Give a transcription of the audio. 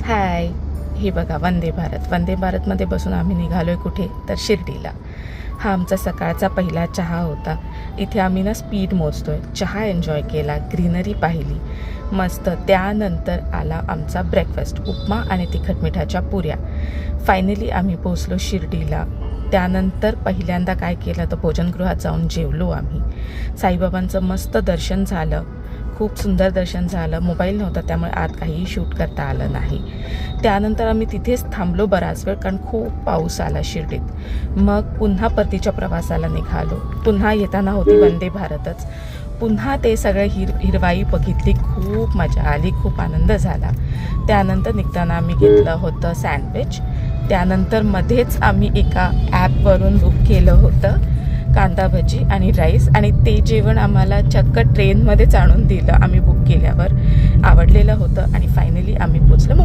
हाय, हे बघा वंदे भारतमध्ये बसून आम्ही निघालो आहे कुठे तर शिर्डीला. हा आमचा सकाळचा पहिला चहा होता. इथे आम्ही ना स्पीड मोजतोय, चहा एन्जॉय केला, ग्रीनरी पाहिली मस्त. त्यानंतर आला आमचा ब्रेकफास्ट, उपमा आणि तिखट मिठाच्या पुऱ्या. फायनली आम्ही पोचलो शिर्डीला. त्यानंतर पहिल्यांदा काय केलं तर भोजनगृहात जाऊन जेवलो आम्ही. साईबाबांचं मस्त दर्शन झालं, खूप सुंदर दर्शन झालं. मोबाईल नव्हता त्यामुळे आत काहीही शूट करता आलं नाही. त्यानंतर आम्ही तिथेच थांबलो बराच वेळ, कारण खूप पाऊस आला शिर्डीत. मग पुन्हा परतीच्या प्रवासाला निघालो. पुन्हा येताना होती वंदे भारतच. पुन्हा ते सगळं हिरवाई बघितली, खूप मजा आली, खूप आनंद झाला. त्यानंतर निघताना आम्ही घेतलं होतं सँडविच. त्यानंतर मध्येच आम्ही एका ॲपवरून बुक केलं होतं कांदा भजी आणि राईस, आणि ते जेवण आम्हाला चक्क ट्रेनमध्येच आणून दिलं आम्ही बुक केल्यावर. आवडलेलं होतं आणि फायनली आम्ही पोचलो